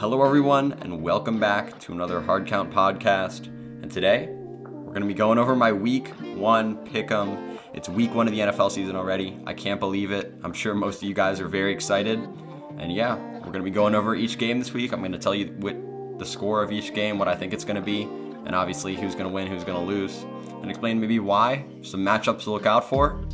Hello everyone, and welcome back to another Hard Count podcast. And today, we're going to be going over my Week 1 pick'em. It's Week 1 of the NFL season already. I can't believe it. I'm sure most of you guys are very excited. And yeah, we're going to be going over each game this week. I'm going to tell you what the score of each game, what I think it's going to be, and obviously who's going to win, who's going to lose, and explain maybe why, some matchups to look out for.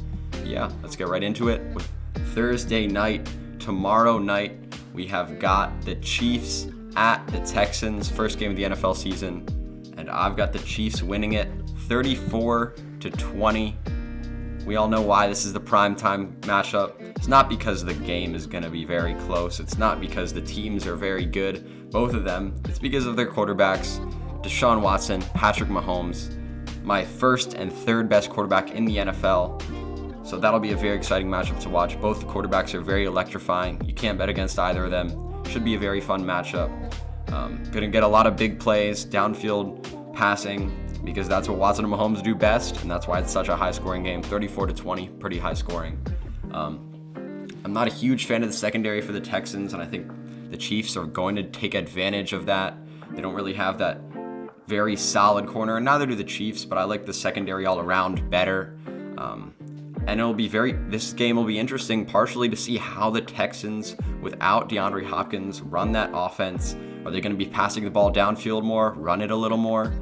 Yeah, let's get right into it with Thursday night. Tomorrow night, we have got the Chiefs at the Texans, first game of the NFL season, and I've got the Chiefs winning it 34-20. We all know why this is the primetime matchup. It's not because the game is going to be very close. It's not because the teams are very good, both of them. It's because of their quarterbacks, Deshaun Watson, Patrick Mahomes, my first and third best quarterback in the NFL. So that'll be a very exciting matchup to watch. Both the quarterbacks are very electrifying. You can't bet against either of them. Should be a very fun matchup. Gonna get a lot of big plays, downfield passing, because that's what Watson and Mahomes do best, and that's why it's such a high-scoring game. 34-20, pretty high scoring. I'm not a huge fan of the secondary for the Texans, and I think the Chiefs are going to take advantage of that. They don't really have that very solid corner, and neither do the Chiefs, but I like the secondary all around better. And this game will be interesting partially to see how the Texans, without DeAndre Hopkins, run that offense. Are they going to be passing the ball downfield more, run it a little more?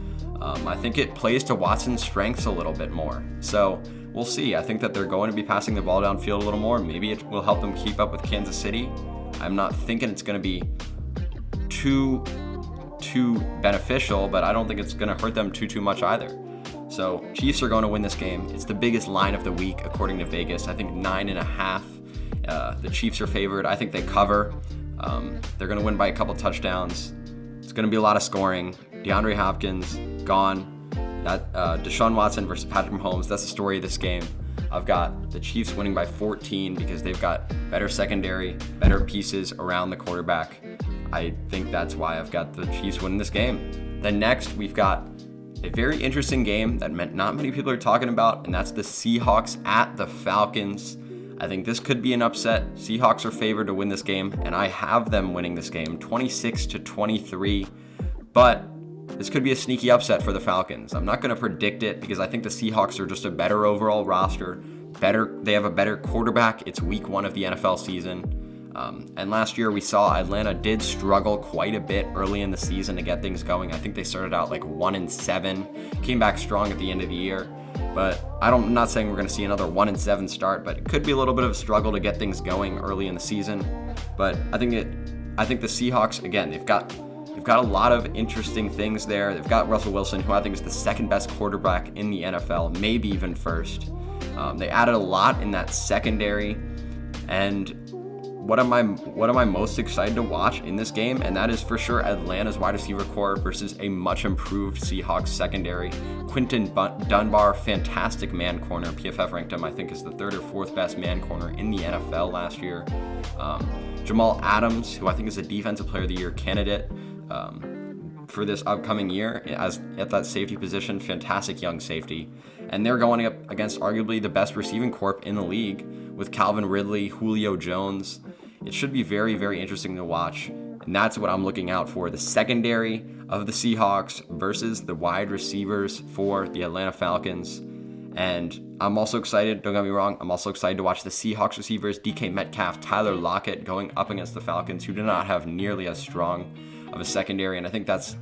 I think it plays to Watson's strengths a little bit more. So we'll see. I think that they're going to be passing the ball downfield a little more. Maybe it will help them keep up with Kansas City. I'm not thinking it's going to be too beneficial, but I don't think it's going to hurt them too much either. So Chiefs are going to win this game. It's the biggest line of the week according to Vegas. I think 9.5. The Chiefs are favored. I think they cover. They're going to win by a couple touchdowns. It's going to be a lot of scoring. DeAndre Hopkins gone. That Deshaun Watson versus Patrick Mahomes. That's the story of this game. I've got the Chiefs winning by 14 because they've got better secondary, better pieces around the quarterback. I think that's why I've got the Chiefs winning this game. Then next, we've got a very interesting game that not many people are talking about, and that's the Seahawks at the Falcons. I think this could be an upset. Seahawks are favored to win this game, and I have them winning this game 26-23. But this could be a sneaky upset for the Falcons. I'm not going to predict it because I think the Seahawks are just a better overall roster. They have a better quarterback. It's week 1 of the NFL season. And last year we saw Atlanta did struggle quite a bit early in the season to get things going. I think they started out like 1-7, came back strong at the end of the year. But I'm not saying we're going to see another 1-7 start, but it could be a little bit of a struggle to get things going early in the season. But I think the Seahawks, again, they've got a lot of interesting things there. They've got Russell Wilson, who I think is the second best quarterback in the NFL, maybe even first. They added a lot in that secondary, and what am I most excited to watch in this game? And that is for sure Atlanta's wide receiver core versus a much improved Seahawks secondary. Quinton Dunbar, fantastic man corner. PFF ranked him, I think, as the 3rd or 4th best man corner in the NFL last year. Jamal Adams, who I think is a defensive player of the year candidate for this upcoming year at that safety position, fantastic young safety. And they're going up against arguably the best receiving corp in the league with Calvin Ridley, Julio Jones. It should be very, very interesting to watch. And that's what I'm looking out for. The secondary of the Seahawks versus the wide receivers for the Atlanta Falcons. And I'm also excited, don't get me wrong, I'm also excited to watch the Seahawks receivers, DK Metcalf, Tyler Lockett, going up against the Falcons, who do not have nearly as strong of a secondary. And I think that's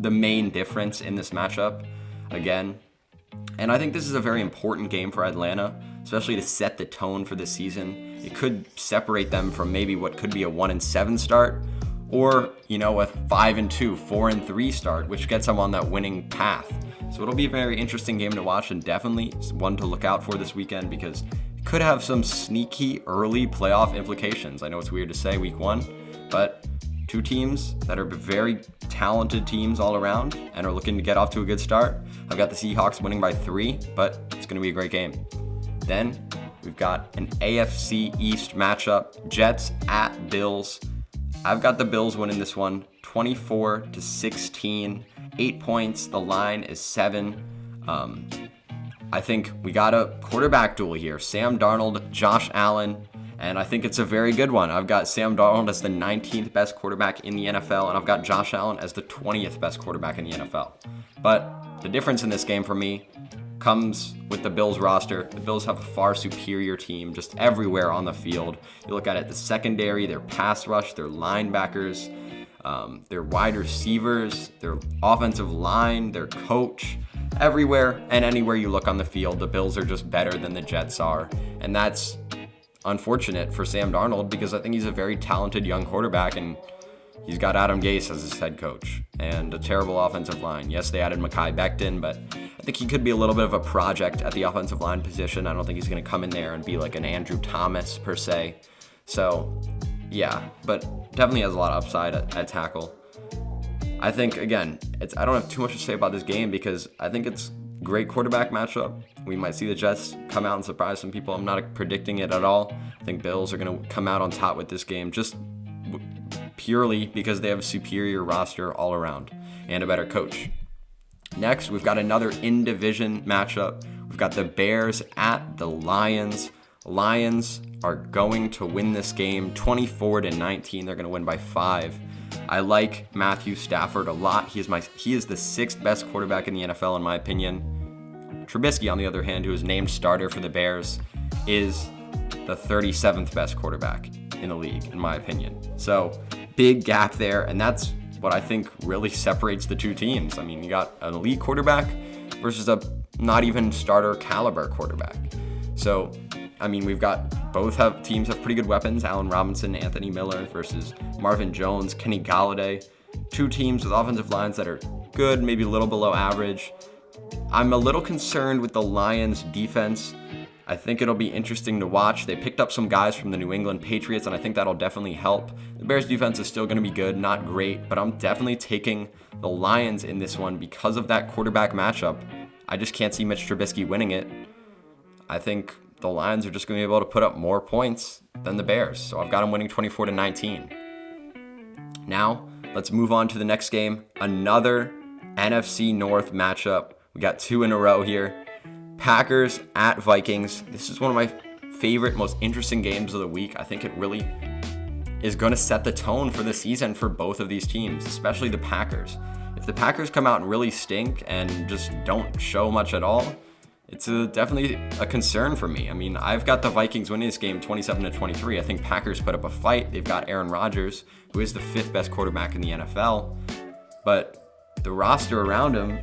the main difference in this matchup, again. And I think this is a very important game for Atlanta, especially to set the tone for the season. It could separate them from maybe what could be a 1-7 start, or, a 5-2, 4-3 start, which gets them on that winning path. So it'll be a very interesting game to watch, and definitely one to look out for this weekend because it could have some sneaky early playoff implications. I know it's weird to say week 1, but two teams that are very talented teams all around and are looking to get off to a good start. I've got the Seahawks winning by 3, but it's going to be a great game. Then we've got an AFC East matchup, Jets at Bills. I've got the Bills winning this one 24-16, 8 points. The line is 7. I think we got a quarterback duel here. Sam Darnold, Josh Allen, And I think it's a very good one. I've got Sam Darnold as the 19th best quarterback in the NFL, and I've got Josh Allen as the 20th best quarterback in the NFL. But the difference in this game for me comes with the Bills roster. The Bills have a far superior team just everywhere on the field. You look at it, the secondary, their pass rush, their linebackers, their wide receivers, their offensive line, their coach. Everywhere and anywhere you look on the field, the Bills are just better than the Jets are. And that's unfortunate for Sam Darnold because I think he's a very talented young quarterback, and he's got Adam Gase as his head coach and a terrible offensive line. Yes, they added Mekhi Becton, but I think he could be a little bit of a project at the offensive line position. I don't think he's going to come in there and be like an Andrew Thomas per se. So, yeah, but definitely has a lot of upside at tackle. I think, again, I don't have too much to say about this game because I think it's a great quarterback matchup. We might see the Jets come out and surprise some people. I'm not predicting it at all. I think Bills are going to come out on top with this game just purely because they have a superior roster all around and a better coach. Next, we've got another in-division matchup. We've got the Bears at the Lions. Lions are going to win this game 24-19. They're going to win by 5. I like Matthew Stafford a lot. He is the 6th best quarterback in the NFL in my opinion. Trubisky, on the other hand, who is named starter for the Bears, is the 37th best quarterback in the league in my opinion. So big gap there, and that's what I think really separates the two teams. I mean, you got an elite quarterback versus a not even starter caliber quarterback. So, I mean, teams have pretty good weapons. Allen Robinson, Anthony Miller versus Marvin Jones, Kenny Galladay. Two teams with offensive lines that are good, maybe a little below average. I'm a little concerned with the Lions defense. I think it'll be interesting to watch. They picked up some guys from the New England Patriots, and I think that'll definitely help. The Bears defense is still going to be good, not great, but I'm definitely taking the Lions in this one because of that quarterback matchup. I just can't see Mitch Trubisky winning it. I think the Lions are just going to be able to put up more points than the Bears, so I've got them winning 24-19. Now, let's move on to the next game. Another NFC North matchup. We got 2 in a row here. Packers at Vikings. This is one of my favorite, most interesting games of the week. I think it really is going to set the tone for the season for both of these teams, especially the Packers. If the Packers come out and really stink and just don't show much at all, it's definitely a concern for me. I mean, I've got the Vikings winning this game 27-23. I think Packers put up a fight. They've got Aaron Rodgers, who is the 5th best quarterback in the NFL, but the roster around him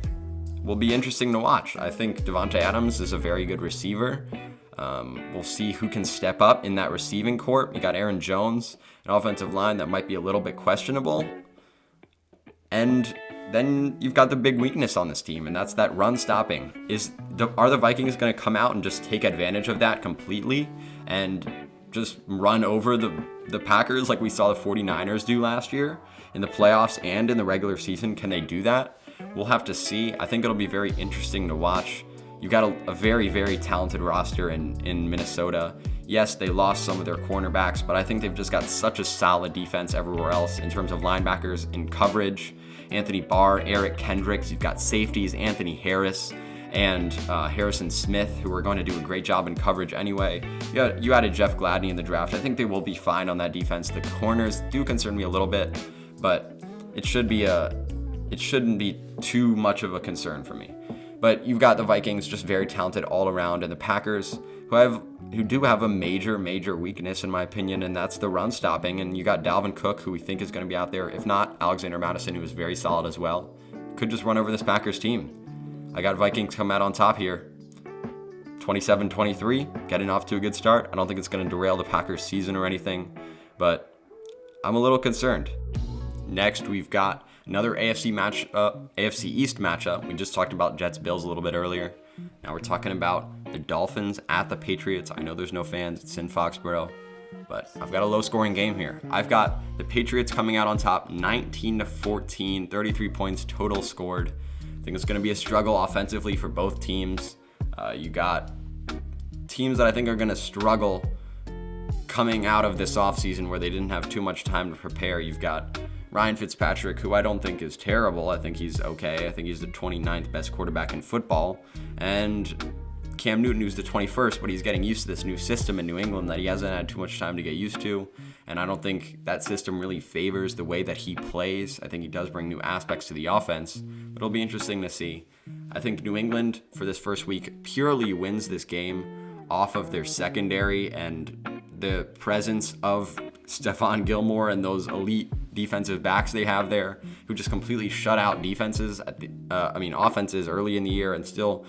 will be interesting to watch. I think Devontae Adams is a very good receiver. We'll see who can step up in that receiving corps. You got Aaron Jones, an offensive line that might be a little bit questionable. And then you've got the big weakness on this team, and that's that run stopping. Are the Vikings going to come out and just take advantage of that completely and just run over the Packers like we saw the 49ers do last year in the playoffs and in the regular season? Can they do that? We'll have to see. I think it'll be very interesting to watch. You've got a very, very talented roster in Minnesota. Yes, they lost some of their cornerbacks, but I think they've just got such a solid defense everywhere else in terms of linebackers in coverage. Anthony Barr, Eric Kendricks. You've got safeties, Anthony Harris and Harrison Smith, who are going to do a great job in coverage anyway. You added Jeff Gladney in the draft. I think they will be fine on that defense. The corners do concern me a little bit, but it shouldn't be too much of a concern for me. But you've got the Vikings just very talented all around, and the Packers who do have a major weakness in my opinion, and that's the run stopping. And you got Dalvin Cook, who we think is going to be out there. If not, Alexander Mattison, who is very solid as well. Could just run over this Packers team. I got Vikings come out on top here. 27-23, getting off to a good start. I don't think it's going to derail the Packers season or anything, but I'm a little concerned. Next, we've got another AFC East matchup. We just talked about Jets-Bills a little bit earlier. Now we're talking about the Dolphins at the Patriots. I know there's no fans. It's in Foxborough. But I've got a low-scoring game here. I've got the Patriots coming out on top 19-14, 33 points total scored. I think it's going to be a struggle offensively for both teams. You got teams that I think are going to struggle coming out of this offseason where they didn't have too much time to prepare. You've got Ryan Fitzpatrick, who I don't think is terrible. I think he's okay. I think he's the 29th best quarterback in football. And Cam Newton, who's the 21st, but he's getting used to this new system in New England that he hasn't had too much time to get used to. And I don't think that system really favors the way that he plays. I think he does bring new aspects to the offense, but it'll be interesting to see. I think New England, for this first week, purely wins this game off of their secondary and the presence of Stephon Gilmore and those elite defensive backs they have there, who just completely shut out defenses offenses early in the year, and still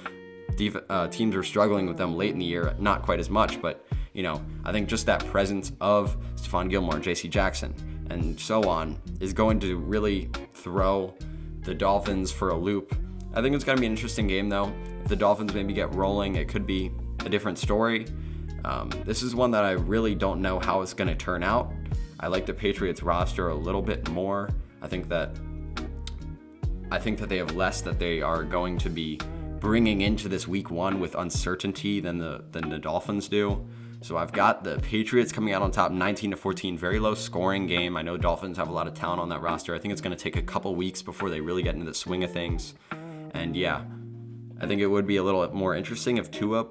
teams are struggling with them late in the year. Not quite as much, but I think just that presence of Stephon Gilmore, J.C. Jackson, and so on is going to really throw the Dolphins for a loop. I think it's going to be an interesting game, though. If the Dolphins maybe get rolling, it could be a different story. This is one that I really don't know how it's going to turn out. I like the Patriots roster a little bit more. I think that they have less that they are going to be bringing into this week one with uncertainty than the Dolphins do. So I've got the Patriots coming out on top 19-14, very low scoring game. I know Dolphins have a lot of talent on that roster. I think it's going to take a couple weeks before they really get into the swing of things. And yeah, I think it would be a little more interesting if Tua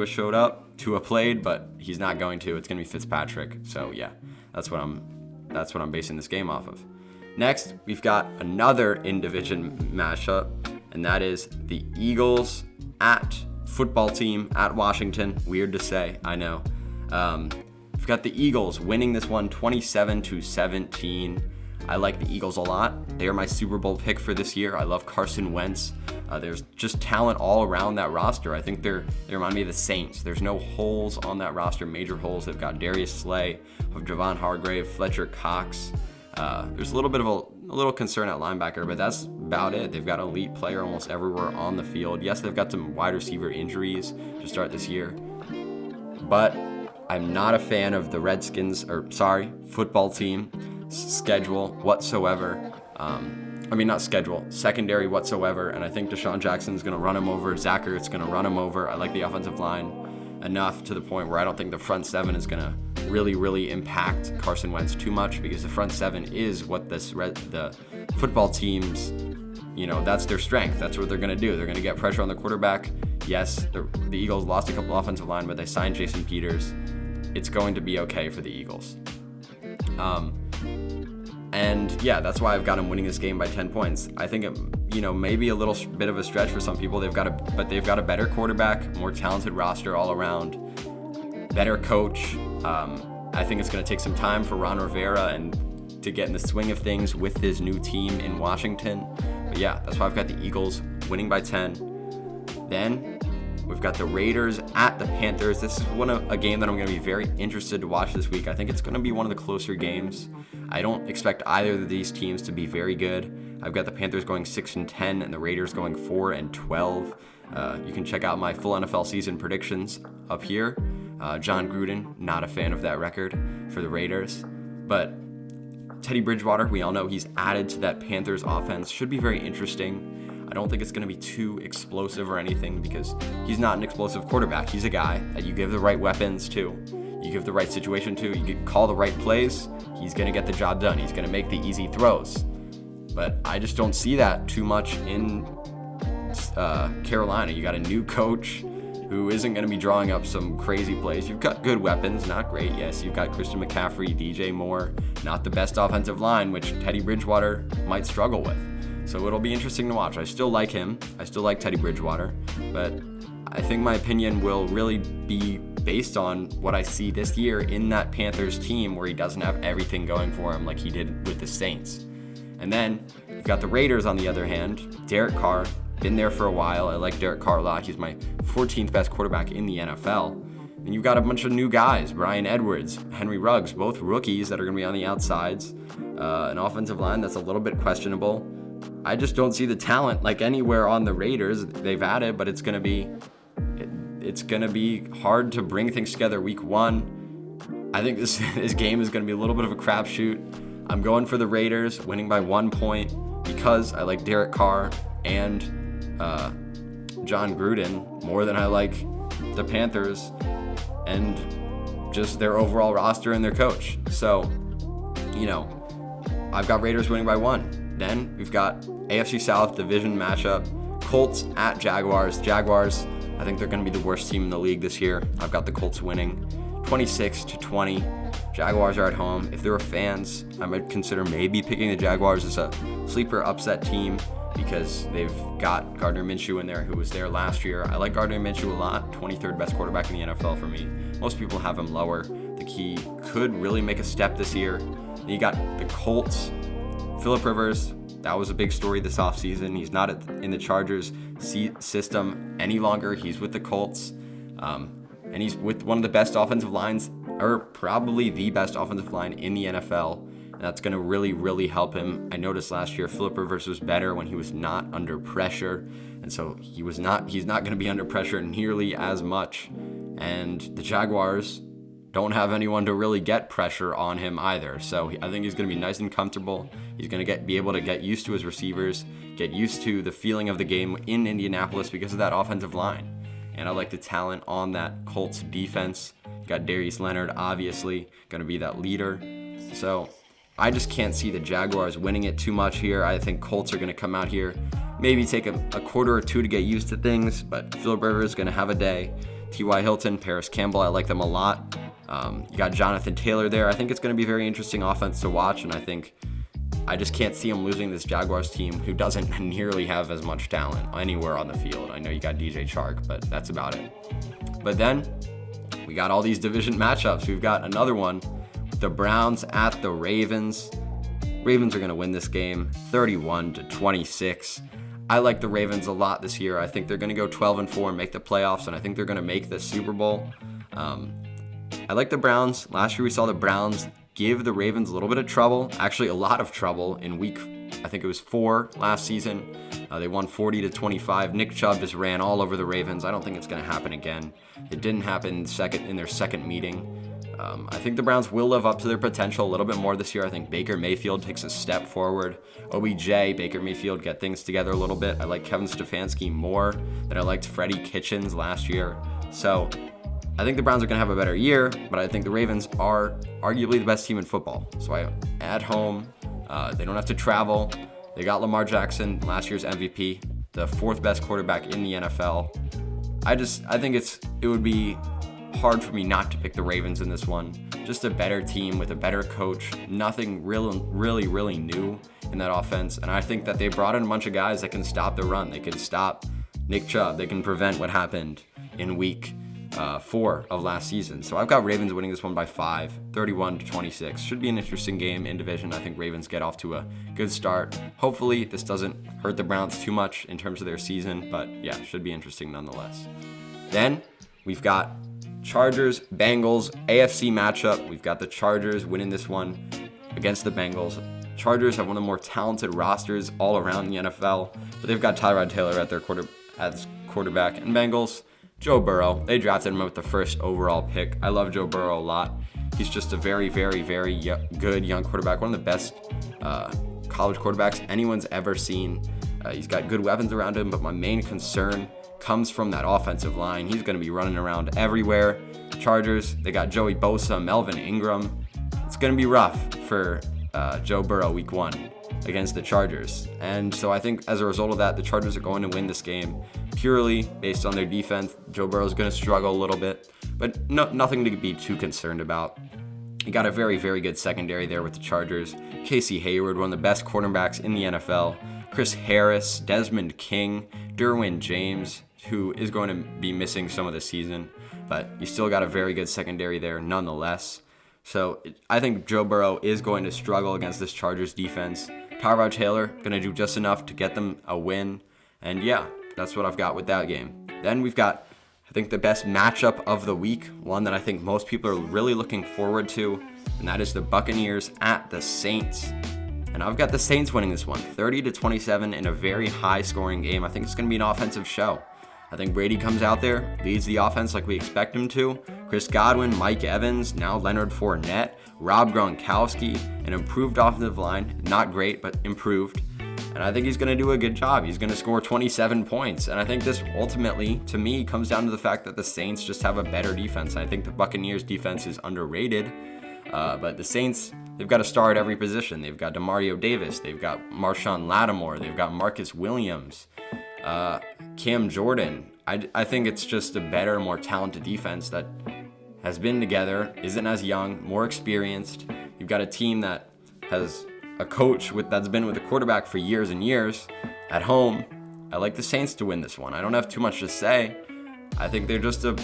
showed up. Tua played, but he's not going to. It's going to be Fitzpatrick. So yeah, that's what I'm basing this game off of. Next, we've got another in-division matchup, and that is the Eagles at football team at Washington. Weird to say, I know. We've got the Eagles winning this one 27-17. I like the Eagles a lot. They are my Super Bowl pick for this year. I love Carson Wentz. There's just talent all around that roster. I think they remind me of the Saints. There's no holes on that roster, major holes. They've got Darius Slay, Javon Hargrave, Fletcher Cox. There's a little bit of a little concern at linebacker, but that's about it. They've got an elite player almost everywhere on the field. Yes, they've got some wide receiver injuries to start this year, but I'm not a fan of the football team schedule whatsoever. Secondary whatsoever. And I think Deshaun Jackson's going to run him over. Zach Ertz's going to run him over. I like the offensive line enough to the point where I don't think the front seven is going to really, really impact Carson Wentz too much, because the front seven is what the football teams, that's their strength. That's what they're going to do. They're going to get pressure on the quarterback. Yes, the Eagles lost a couple offensive line, but they signed Jason Peters. It's going to be okay for the Eagles. And yeah, that's why I've got them winning this game by 10 points. I think maybe a little bit of a stretch for some people. They've got a better quarterback, more talented roster all around, better coach. I think it's going to take some time for Ron Rivera and to get in the swing of things with his new team in Washington. But yeah, that's why I've got the Eagles winning by 10. Then we've got the Raiders at the Panthers. This is a game that I'm going to be very interested to watch this week. I think it's going to be one of the closer games. I don't expect either of these teams to be very good. I've got the Panthers going 6-10 and the Raiders going 4-12. You can check out my full NFL season predictions up here. John Gruden, not a fan of that record for the Raiders. But Teddy Bridgewater, we all know he's added to that Panthers offense. Should be very interesting. I don't think it's going to be too explosive or anything, because he's not an explosive quarterback. He's a guy that you give the right weapons to. You give the right situation to. You call the right plays. He's going to get the job done. He's going to make the easy throws. But I just don't see that too much in Carolina. You got a new coach who isn't going to be drawing up some crazy plays. You've got good weapons, not great. Yes, you've got Christian McCaffrey, DJ Moore, not the best offensive line, which Teddy Bridgewater might struggle with. So it'll be interesting to watch. I still like him. I still like Teddy Bridgewater. But I think my opinion will really be based on what I see this year in that Panthers team, where he doesn't have everything going for him like he did with the Saints. And then you've got the Raiders on the other hand. Derek Carr, been there for a while. I like Derek Carr a lot. He's my 14th best quarterback in the NFL. And you've got a bunch of new guys, Bryan Edwards, Henry Ruggs, both rookies that are going to be on the outsides. An offensive line that's a little bit questionable. I just don't see the talent like anywhere on the Raiders. They've added, but it's going to be hard to bring things together week one. I think this game is going to be a little bit of a crapshoot. I'm going for the Raiders, winning by 1 point, because I like Derek Carr and John Gruden more than I like the Panthers and just their overall roster and their coach. So, I've got Raiders winning by 1. Then we've got AFC South division matchup, Colts at Jaguars. Jaguars I think they're going to be the worst team in the league this year. I've got the Colts winning 26-20. Jaguars are at home. If there were fans, I might consider maybe picking the Jaguars as a sleeper upset team because they've got Gardner Minshew in there, who was there last year. I like Gardner Minshew a lot, 23rd best quarterback in the NFL for me. Most people have him lower. I think he could really make a step this year. And you got the Colts, Phillip Rivers. That was a big story this offseason. He's not in the Chargers system any longer. He's with the Colts. And he's with one of the best offensive lines, or probably the best offensive line in the NFL. And that's going to really, really help him. I noticed last year Phillip Rivers was better when he was not under pressure. And so he's not going to be under pressure nearly as much. And the Jaguars don't have anyone to really get pressure on him either. So I think he's going to be nice and comfortable. He's going to be able to get used to his receivers, get used to the feeling of the game in Indianapolis because of that offensive line. And I like the talent on that Colts defense. You got Darius Leonard, obviously, going to be that leader. So I just can't see the Jaguars winning it too much here. I think Colts are going to come out here, maybe take a quarter or two to get used to things, but Phillip Rivers is going to have a day. T.Y. Hilton, Paris Campbell, I like them a lot. You got Jonathan Taylor there. I think it's going to be a very interesting offense to watch, and I just can't see him losing this Jaguars team who doesn't nearly have as much talent anywhere on the field. I know you got DJ Chark, but that's about it. But then we got all these division matchups. We've got another one with the Browns at the Ravens. Ravens are going to win this game 31-26. I like the Ravens a lot this year. I think they're going to go 12-4 and make the playoffs, and I think they're going to make the Super Bowl. I like the Browns. Last year we saw the Browns give the Ravens a little bit of trouble, actually a lot of trouble in week, I think it was 4 last season. They won 40-25. Nick Chubb just ran all over the Ravens. I don't think it's going to happen again. It didn't happen in their second meeting. I think the Browns will live up to their potential a little bit more this year. I think Baker Mayfield takes a step forward. OBJ, Baker Mayfield get things together a little bit. I like Kevin Stefanski more than I liked Freddie Kitchens last year. So I think the Browns are going to have a better year, but I think the Ravens are arguably the best team in football. So at home, they don't have to travel. They got Lamar Jackson, last year's MVP, the 4th best quarterback in the NFL. I think it would be hard for me not to pick the Ravens in this one. Just a better team with a better coach. Nothing really new in that offense. And I think that they brought in a bunch of guys that can stop the run. They can stop Nick Chubb. They can prevent what happened in week 4 of last season. So I've got Ravens winning this one by 5, 31-26. Should be an interesting game in division. I think Ravens get off to a good start. Hopefully this doesn't hurt the Browns too much in terms of their season, but yeah, should be interesting nonetheless. Then we've got Chargers, Bengals, AFC matchup. We've got the Chargers winning this one against the Bengals. Chargers have one of the more talented rosters all around the NFL, but they've got Tyrod Taylor at their quarterback, and Bengals, Joe Burrow. They drafted him with the 1st overall pick. I love Joe Burrow a lot. He's just a very good young quarterback, one of the best college quarterbacks anyone's ever seen. He's got good weapons around him, but my main concern comes from that offensive line. He's going to be running around everywhere. Chargers, they got Joey Bosa, Melvin Ingram. It's going to be rough for Joe Burrow week 1 against the Chargers. And so I think as a result of that, the Chargers are going to win this game purely based on their defense. Joe Burrow is going to struggle a little bit, but nothing to be too concerned about. You got a very good secondary there with the Chargers. Casey Hayward, one of the best cornerbacks in the NFL. Chris Harris, Desmond King, Derwin James, who is going to be missing some of the season, but you still got a very good secondary there nonetheless. So I think Joe Burrow is going to struggle against this Chargers defense. Tyrod Taylor going to do just enough to get them a win. And yeah, that's what I've got with that game. Then we've got, I think, the best matchup of the week, one that I think most people are really looking forward to, and that is the Buccaneers at the Saints. And I've got the Saints winning this one, 30-27 in a very high-scoring game. I think it's going to be an offensive show. I think Brady comes out there, leads the offense like we expect him to. Chris Godwin, Mike Evans, now Leonard Fournette, Rob Gronkowski, an improved offensive line. Not great, but improved. And I think he's going to do a good job. He's going to score 27 points. And I think this ultimately, to me, comes down to the fact that the Saints just have a better defense. I think the Buccaneers defense is underrated. But the Saints, they've got a star at every position. They've got DeMario Davis. They've got Marshawn Lattimore. They've got Marcus Williams. Cam Jordan. I think it's just a better, more talented defense that has been together, isn't as young, more experienced. You've got a team that has a coach that's been with a quarterback for years and years. At home, I like the Saints to win this one. I don't have too much to say. I think they're just a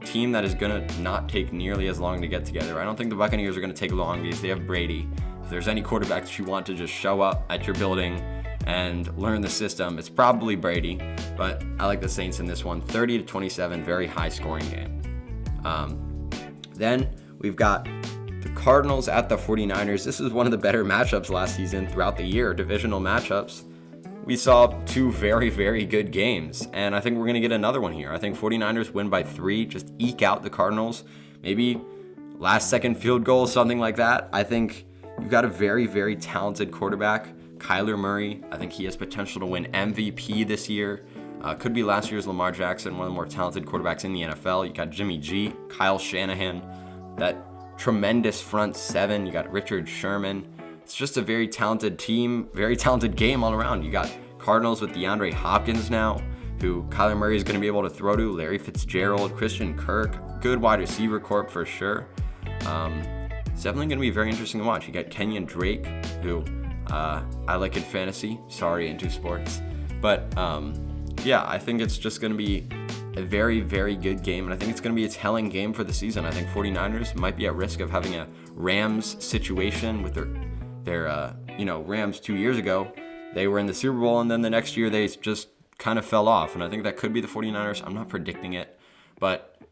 team that is going to not take nearly as long to get together. I don't think the Buccaneers are going to take long because they have Brady. If there's any quarterback that you want to just show up at your building and learn the system, it's probably Brady. But I like the Saints in this one. 30-27, very high scoring game. Then we've got the Cardinals at the 49ers. This is one of the better matchups last season throughout the year, divisional matchups. We saw two very, very good games, and I think we're going to get another one here. I think 49ers win by 3, just eke out the Cardinals. Maybe last second field goal, something like that. I think you've got a very, very talented quarterback, Kyler Murray. I think he has potential to win MVP this year. Could be last year's Lamar Jackson, one of the more talented quarterbacks in the NFL. You got Jimmy G, Kyle Shanahan, that tremendous front seven. You got Richard Sherman. It's just a very talented team, very talented game all around. You got Cardinals with DeAndre Hopkins now, who Kyler Murray is going to be able to throw to, Larry Fitzgerald, Christian Kirk, good wide receiver corp for sure. It's definitely going to be very interesting to watch. You got Kenyon Drake, who I like in fantasy. Sorry, into sports. But yeah, I think it's just going to be a very, very good game, and I think it's going to be a telling game for the season. I think 49ers might be at risk of having a Rams situation with their Rams 2 years ago. They were in the Super Bowl, and then the next year they just kind of fell off, and I think that could be the 49ers. I'm not predicting it, but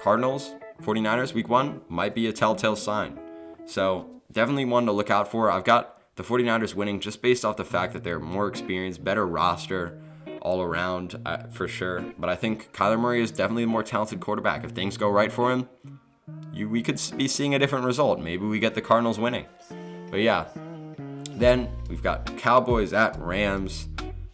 Cardinals, 49ers, week 1 might be a telltale sign. So definitely one to look out for. I've got the 49ers winning just based off the fact that they're more experienced, better roster all around for sure. But I think Kyler Murray is definitely the more talented quarterback. If things go right for him, we could be seeing a different result. Maybe we get the Cardinals winning. But yeah, then we've got Cowboys at Rams.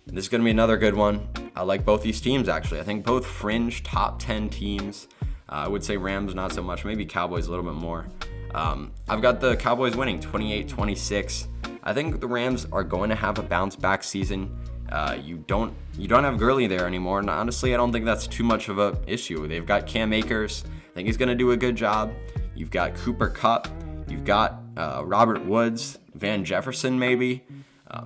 And this is going to be another good one. I like both these teams, actually. I think both fringe top 10 teams. I would say Rams not so much. Maybe Cowboys a little bit more. I've got the Cowboys winning 28-26. I think the Rams are going to have a bounce back season. You don't have Gurley there anymore, and honestly, I don't think that's too much of an issue. They've got Cam Akers. I think he's going to do a good job. You've got Cooper Kupp. You've got Robert Woods, Van Jefferson maybe,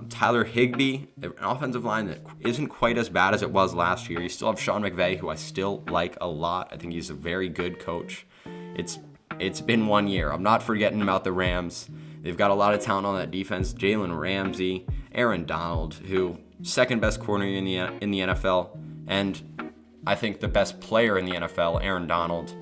Tyler Higbee, an offensive line that isn't quite as bad as it was last year. You still have Sean McVay, who I still like a lot. I think he's a very good coach. It's been 1 year. I'm not forgetting about the Rams. They've got a lot of talent on that defense. Jalen Ramsey, Aaron Donald, who second best corner in the NFL, and I think the best player in the NFL, Aaron Donald.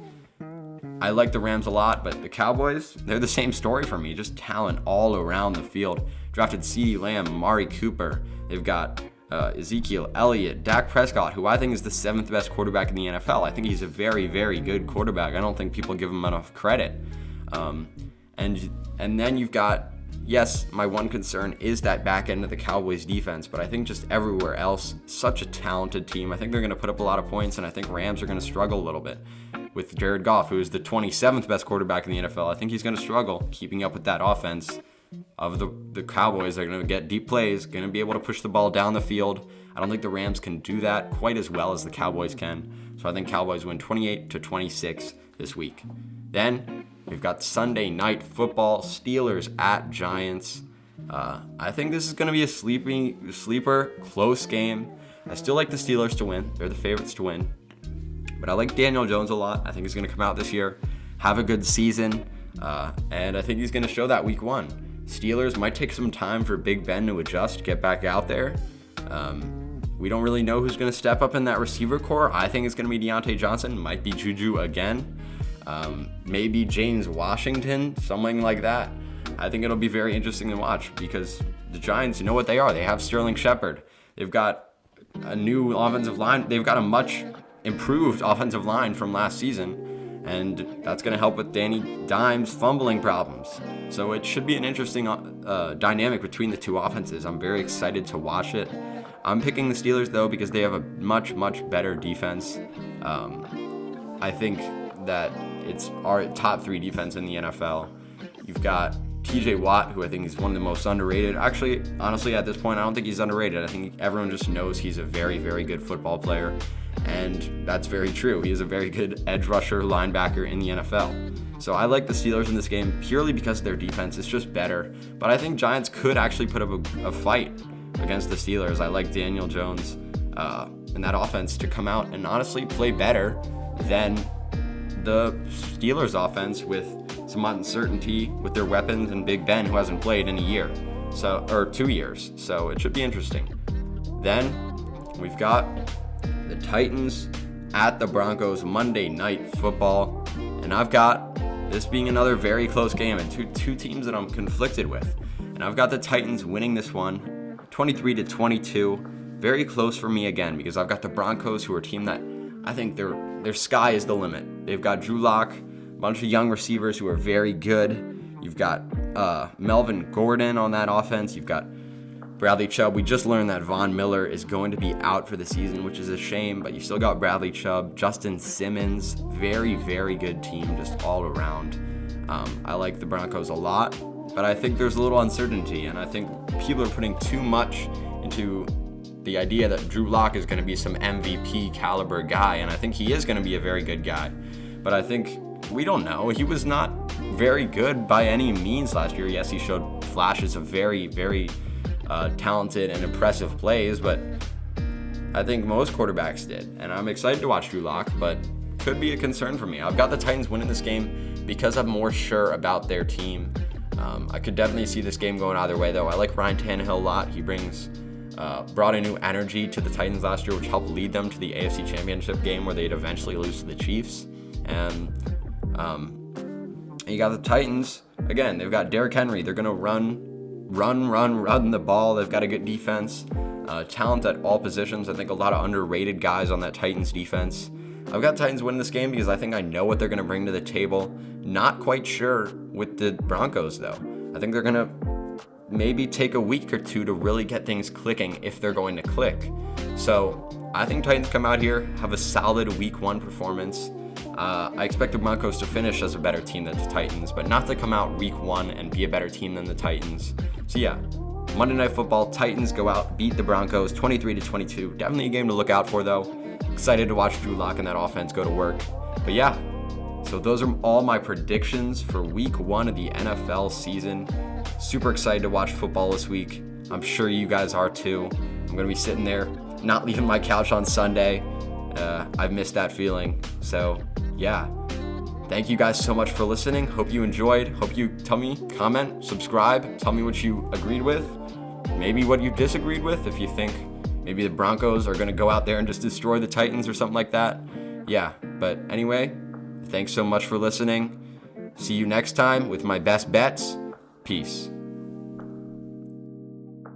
I like the Rams a lot, but the Cowboys, they're the same story for me. Just talent all around the field. Drafted CeeDee Lamb, Amari Cooper. They've got Ezekiel Elliott, Dak Prescott, who I think is the 7th best quarterback in the NFL. I think he's a very, very good quarterback. I don't think people give him enough credit. And then you've got, yes, my one concern is that back end of the Cowboys defense, but I think just everywhere else, such a talented team. I think they're going to put up a lot of points, and I think Rams are going to struggle a little bit. With Jared Goff, who is the 27th best quarterback in the NFL, I think he's going to struggle keeping up with that offense of the Cowboys. They're going to get deep plays, going to be able to push the ball down the field. I don't think the Rams can do that quite as well as the Cowboys can. So I think Cowboys win 28-26 this week. Then we've got Sunday Night Football, Steelers at Giants. I think this is going to be a sleeper, close game. I still like the Steelers to win. They're the favorites to win. But I like Daniel Jones a lot. I think he's going to come out this year, have a good season, and I think he's going to show that week 1. Steelers might take some time for Big Ben to adjust, get back out there. We don't really know who's going to step up in that receiver core. I think it's going to be Deontay Johnson, might be Juju again, maybe James Washington, something like that. I think it'll be very interesting to watch because the Giants, you know what they are. They have Sterling Shepard. They've got a new offensive line. They've got a much improved offensive line from last season, and that's going to help with Danny Dimes' fumbling problems. So it should be an interesting dynamic between the two offenses. I'm very excited to watch it. I'm picking the Steelers, though, because they have a much, much better defense. I think that it's our top 3 defense in the NFL. You've got TJ Watt, who I think is one of the most underrated. Actually, honestly, at this point, I don't think he's underrated. I think everyone just knows he's a very, very good football player. And that's very true. He is a very good edge rusher, linebacker in the NFL. So I like the Steelers in this game purely because their defense is just better. But I think Giants could actually put up a fight against the Steelers. I like Daniel Jones and that offense to come out and honestly play better than the Steelers offense with some uncertainty with their weapons and Big Ben, who hasn't played in a year, or 2 years. So it should be interesting. Then we've got the Titans at the Broncos, Monday Night Football, and I've got this being another very close game and two teams that I'm conflicted with. And I've got the Titans winning this one, 23-22. Very close for me again because I've got the Broncos, who are a team that I think their sky is the limit. They've got Drew Lock, a bunch of young receivers who are very good. You've got Melvin Gordon on that offense. You've got Bradley Chubb. We just learned that Von Miller is going to be out for the season, which is a shame, but you still got Bradley Chubb, Justin Simmons, very, very good team just all around. I like the Broncos a lot, but I think there's a little uncertainty, and I think people are putting too much into the idea that Drew Lock is going to be some MVP caliber guy, and I think he is going to be a very good guy. But I think we don't know. He was not very good by any means last year. Yes, he showed flashes of very, very talented and impressive plays, but I think most quarterbacks did. And I'm excited to watch Drew Lock, but could be a concern for me. I've got the Titans winning this game because I'm more sure about their team. I could definitely see this game going either way, though. I like Ryan Tannehill a lot. He brought a new energy to the Titans last year, which helped lead them to the AFC Championship game where they'd eventually lose to the Chiefs. And you got the Titans. Again, they've got Derrick Henry. They're going to run the ball. They've got a good defense, talent at all positions. I think a lot of underrated guys on that Titans defense. I've got Titans winning this game because I think I know what they're going to bring to the table. Not quite sure with the Broncos, though. I think they're going to maybe take a week or two to really get things clicking if they're going to click. So I think Titans come out here, have a solid week 1 performance. I expect the Broncos to finish as a better team than the Titans, but not to come out week 1 and be a better team than the Titans. So yeah, Monday Night Football, Titans go out, beat the Broncos 23-22. Definitely a game to look out for, though. Excited to watch Drew Lock and that offense go to work. But yeah, so those are all my predictions for week 1 of the NFL season. Super excited to watch football this week. I'm sure you guys are too. I'm going to be sitting there, not leaving my couch on Sunday. I've missed that feeling. So yeah, thank you guys so much for listening. Hope you enjoyed. Hope you tell me, comment, subscribe, tell me what you agreed with, maybe what you disagreed with. If you think maybe the Broncos are going to go out there and just destroy the Titans or something like that. Yeah, but anyway, thanks so much for listening. See you next time with my best bets. Peace.